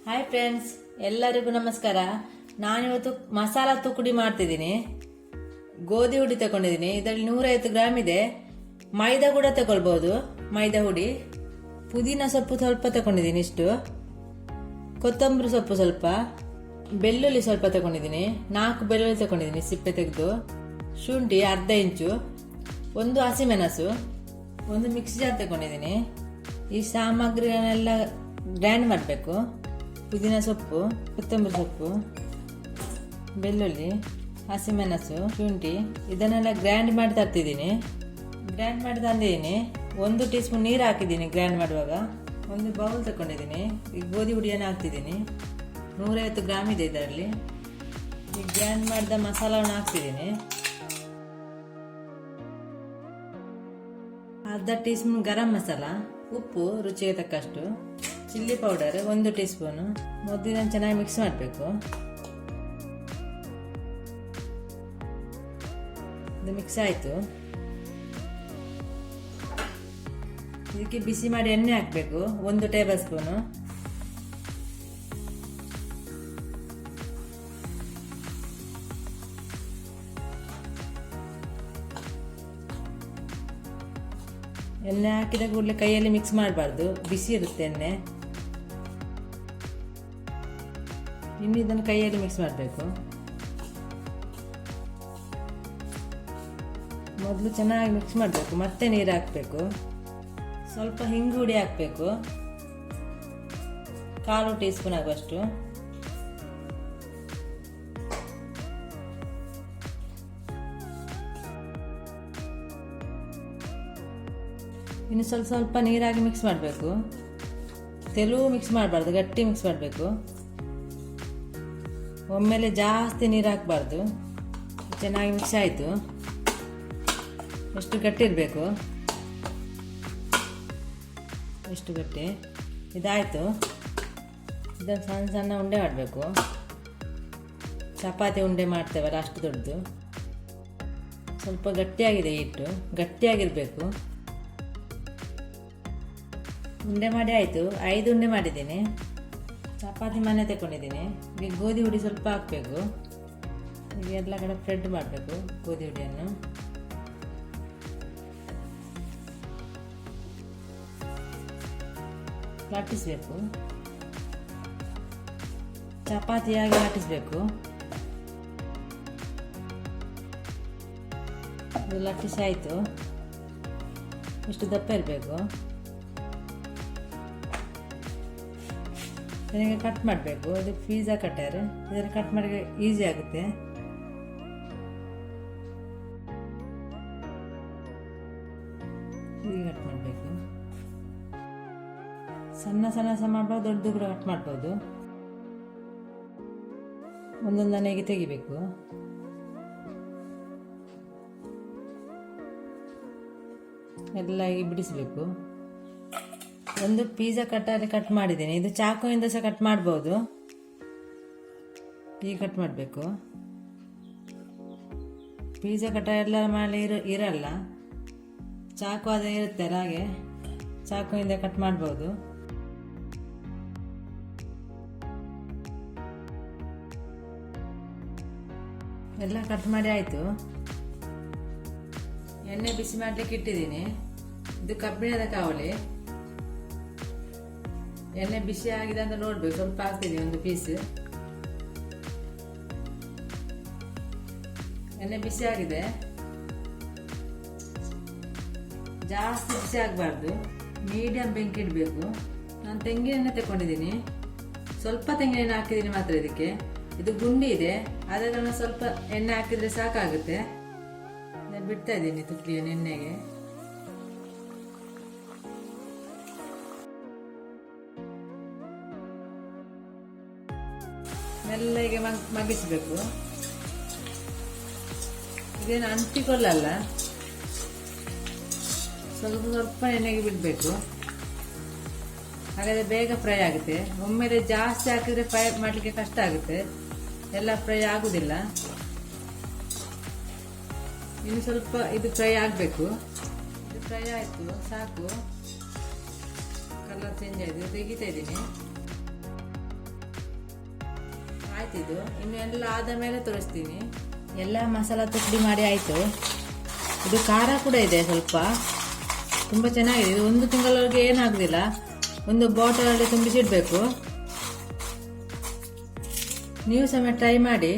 Hi friends, ಎಲ್ಲರಿಗೂ ನಮಸ್ಕಾರ. ನಾನಿವತ್ತು ಮಸಾಲ ತುಕುಡಿ ಮಾಡ್ತಿದ್ದೀನಿ. ಗೋಧಿ ಹುಡಿ ತಗೊಂಡಿದ್ದೀನಿ. ಇದರಲ್ಲಿ 150 ಗ್ರಾಮ್ ಇದೆ. ಮೈದಾ ಕೂಡ ತಗೊಳ್ಬಹುದು, ಮೈದಾ ಹುಡಿ. ಪುದೀನ ಸೊಪ್ಪು ಸ್ವಲ್ಪ ತಗೊಂಡಿದ್ದೀನಿ, ಇಷ್ಟು. ಕೊತ್ತಂಬರಿ ಸೊಪ್ಪು ಸ್ವಲ್ಪ, ಬೆಳ್ಳುಳ್ಳಿ ಸ್ವಲ್ಪ ತಗೊಂಡಿದ್ದೀನಿ. 4 ಬೆಳ್ಳುಳ್ಳಿ ತಗೊಂಡಿದ್ದೀನಿ, ಸಿಪ್ಪೆ ತೆಗೆದು. ಶುಂಠಿ ಅರ್ಧ ಇಂಚು, 1 ಹಸಿಮೆಣಸು, 1 ಮಿಕ್ಸಿ ಜಾರ್ ತಗೊಂಡಿದ್ದೀನಿ. ಈ ಸಾಮಗ್ರಿಗಳನ್ನೆಲ್ಲ ಗ್ರೈಂಡ್ ಮಾಡಬೇಕು. ಪುದೀನ ಸೊಪ್ಪು, ಕೊತ್ತಂಬರಿ ಸೊಪ್ಪು, ಬೆಳ್ಳುಳ್ಳಿ, ಹಸಿಮೆಣಸು, ಶುಂಠಿ ಇದನ್ನೆಲ್ಲ ಗ್ರೈಂಡ್ ಮಾಡಿ ತರ್ತಿದ್ದೀನಿ. ಗ್ರೈಂಡ್ ಮಾಡಿ ತಂದಿದ್ದೀನಿ. 1 ಟೀ ಸ್ಪೂನ್ ನೀರು ಹಾಕಿದ್ದೀನಿ ಗ್ರೈಂಡ್ ಮಾಡುವಾಗ. 1 ಬೌಲ್ ತಗೊಂಡಿದ್ದೀನಿ. ಈ ಗೋಧಿ ಹುಡಿಯನ್ನು ಹಾಕ್ತಿದ್ದೀನಿ. 150 ಗ್ರಾಮ್ ಇದೆ ಇದರಲ್ಲಿ. ಈ ಗ್ರೈಂಡ್ ಮಾಡಿದ ಮಸಾಲವನ್ನು ಹಾಕ್ತಿದ್ದೀನಿ. ಅರ್ಧ ಟೀ ಸ್ಪೂನ್ ಗರಂ ಮಸಾಲ, ಉಪ್ಪು ರುಚಿಗೆ ತಕ್ಕಷ್ಟು, ಚಿಲ್ಲಿ ಪೌಡರ್ 1 ಟೀ ಸ್ಪೂನು. ಮೊದಲಿನ ಚೆನ್ನಾಗಿ ಮಿಕ್ಸ್ ಮಾಡಬೇಕು. ಇದು ಮಿಕ್ಸ್ ಆಯಿತು. ಇದಕ್ಕೆ ಬಿಸಿ ಮಾಡಿ ಎಣ್ಣೆ ಹಾಕಬೇಕು, 1 ಟೇಬಲ್ ಸ್ಪೂನು. ಎಣ್ಣೆ ಹಾಕಿದ ಕೂಡಲೇ ಕೈಯಲ್ಲಿ ಮಿಕ್ಸ್ ಮಾಡಬಾರ್ದು, ಬಿಸಿ ಇರುತ್ತೆ ಎಣ್ಣೆ. ಇನ್ನು ಇದನ್ನು ಕೈಯಲ್ಲಿ ಮಿಕ್ಸ್ ಮಾಡಬೇಕು. ಮೊದಲು ಚೆನ್ನಾಗಿ ಮಿಕ್ಸ್ ಮಾಡಬೇಕು, ಮತ್ತೆ ನೀರು ಹಾಕಬೇಕು. ಸ್ವಲ್ಪ ಹಿಂಗು ಹುಡಿ ಹಾಕಬೇಕು, 1/4 ಟೀ ಸ್ಪೂನ್ ಆಗುವಷ್ಟು. ಇನ್ನು ಸ್ವಲ್ಪ ನೀರಾಗಿ ಮಿಕ್ಸ್ ಮಾಡಬೇಕು. ತೆಳು ಮಿಕ್ಸ್ ಮಾಡಬಾರ್ದು, ಗಟ್ಟಿ ಮಿಕ್ಸ್ ಮಾಡಬೇಕು. ಒಮ್ಮೆಲೆ ಜಾಸ್ತಿ ನೀರು ಹಾಕಬಾರ್ದು. ಚೆನ್ನಾಗಿ ಮಿಕ್ಸ್ ಆಯಿತು. ಎಷ್ಟು ಗಟ್ಟಿ ಇರಬೇಕು, ಎಷ್ಟು ಗಟ್ಟಿ. ಇದಾಯಿತು. ಇದನ್ನು ಸಣ್ಣ ಸಣ್ಣ ಉಂಡೆ ಮಾಡಬೇಕು. ಚಪಾತಿ ಉಂಡೆ ಮಾಡ್ತೇವಲ್ಲ ಅಷ್ಟು ದೊಡ್ಡದು. ಸ್ವಲ್ಪ ಗಟ್ಟಿಯಾಗಿದೆ ಹಿಟ್ಟು, ಗಟ್ಟಿಯಾಗಿರಬೇಕು. ಉಂಡೆ ಮಾಡಿ ಆಯಿತು. 5 ಉಂಡೆ ಮಾಡಿದ್ದೀನಿ. ಚಪಾತಿ ಮನೆ ತಗೊಂಡಿದ್ದೀನಿ. ಈಗ ಗೋಧಿ ಹುಡಿ ಸ್ವಲ್ಪ ಹಾಕಬೇಕು. ಈಗ ಎಲ್ಲ ಕಡೆ ಸ್ಪ್ರೆಡ್ ಮಾಡಬೇಕು ಗೋಧಿ ಹುಡಿಯನ್ನು. ಲಟ್ಟಿಸಬೇಕು, ಚಪಾತಿಯಾಗಿ ಲಟ್ಟಿಸಬೇಕು. ಇದು ಲಟ್ಟಿಸಿ ಆಯಿತು. ಇಷ್ಟು ದಪ್ಪ ಇರಬೇಕು. ಇದಕ್ಕೆ ಕಟ್ ಮಾಡಬೇಕು. ಇದು ಪಿಜ್ಜಾ ಕಟ್ಟರ್, ಇದನ್ನು ಕಟ್ ಮಾಡಿ ಈಸಿ ಆಗುತ್ತೆ. ಹೀಗೆ ಕಟ್ ಮಾಡಬೇಕು. ಸಣ್ಣ ಸಣ್ಣ ಸಹ ಮಾಡ್ಬೋದು, ದೊಡ್ಡದು ಕೂಡ ಕಟ್ ಮಾಡ್ಬೋದು. ಒಂದೊಂದನ್ನು ಹೀಗೆ ತೆಗಿಬೇಕು. ಎಲ್ಲ ಹೀಗೆ ಬಿಡಿಸಬೇಕು. ಒಂದು ಪಿಜ್ಜಾ ಕಟ್ಟರಲ್ಲಿ ಕಟ್ ಮಾಡಿದ್ದೀನಿ. ಇದು ಚಾಕುವಿಂದ ಸಹ ಕಟ್ ಮಾಡ್ಬೋದು. ಹೀಗೆ ಕಟ್ ಮಾಡಬೇಕು. ಪಿಜ್ಜಾ ಕಟ್ಟ ಎಲ್ಲ ಮಾಡಿ ಇರಲ್ಲ, ಚಾಕು ಅದೇ ಇರುತ್ತೆ, ಹಾಗೆ ಚಾಕುವಿಂದ ಕಟ್ ಮಾಡ್ಬೋದು. ಎಲ್ಲ ಕಟ್ ಮಾಡಿ ಆಯಿತು. ಎಣ್ಣೆ ಬಿಸಿ ಮಾಡಲಿಕ್ಕೆ ಇಟ್ಟಿದ್ದೀನಿ. ಇದು ಕಬ್ಬಿಣದ ಕಾವಲಿ. ಎಣ್ಣೆ ಬಿಸಿ ಆಗಿದೆ ಅಂತ ನೋಡ್ಬೇಕು. ಸ್ವಲ್ಪ ಹಾಕ್ತಿದ್ದೀನಿ, 1 ಪೀಸ್. ಎಣ್ಣೆ ಬಿಸಿ ಆಗಿದೆ. ಜಾಸ್ತಿ ಬಿಸಿ ಆಗಬಾರ್ದು, ಮೀಡಿಯಂ ಬೆಂಕಿ ಇಡಬೇಕು. ನಾನು ತೆಂಗಿನೆಣ್ಣೆ ತಗೊಂಡಿದ್ದೀನಿ. ಸ್ವಲ್ಪ ತೆಂಗಿನೆಣ್ಣೆ ಹಾಕಿದ್ದೀನಿ ಮಾತ್ರ ಇದಕ್ಕೆ. ಇದು ಗುಂಡಿ ಇದೆ, ಅದನ್ನು ಸ್ವಲ್ಪ ಎಣ್ಣೆ ಹಾಕಿದ್ರೆ ಸಾಕಾಗುತ್ತೆ. ನಾನು ಬಿಡ್ತಾ ಇದ್ದೀನಿ ತುಪ್ಪಿಯನ್ನು ಎಣ್ಣೆಗೆ. ಮೆಲ್ಲಗೆ ಮಗಿಸಬೇಕು. ಇದೇನು ಅಂಟಿಕೊಳ್ಳಲ್ಲ, ಸ್ವಲ್ಪ ಎಣ್ಣೆಗೆ ಬಿಡಬೇಕು. ಹಾಗಾದರೆ ಬೇಗ ಫ್ರೈ ಆಗುತ್ತೆ. ಒಮ್ಮೆಲೆ ಜಾಸ್ತಿ ಹಾಕಿದ್ರೆ ಫ್ರೈ ಮಾಡಲಿಕ್ಕೆ ಕಷ್ಟ ಆಗುತ್ತೆ, ಎಲ್ಲ ಫ್ರೈ ಆಗುವುದಿಲ್ಲ. ಇನ್ನು ಸ್ವಲ್ಪ ಇದು ಫ್ರೈ ಆಗಬೇಕು. ಇದು ಫ್ರೈ ಆಯಿತು, ಸಾಕು. ಕಲರ್ ಚೇಂಜ್ ಆಯಿತು, ತೆಗಿತಾ ಇದ್ದೀನಿ. ಆಯ್ತಿದು ಇನ್ನು ಎಲ್ಲ ಆದ ಮೇಲೆ ತೋರಿಸ್ತೀನಿ. ಎಲ್ಲ ಮಸಾಲ ತುಪ್ಪಡಿ ಮಾಡಿ ಆಯಿತು. ಇದು ಖಾರ ಕೂಡ ಇದೆ ಸ್ವಲ್ಪ, ತುಂಬ ಚೆನ್ನಾಗಿದೆ. ಇದು 1 ತಿಂಗಳವರೆಗೆ ಏನಾಗೋದಿಲ್ಲ. ಒಂದು ಬಾಟಲಲ್ಲಿ ತುಂಬಿಸಿಡಬೇಕು. ನೀವು ಸಹ ಟ್ರೈ ಮಾಡಿ.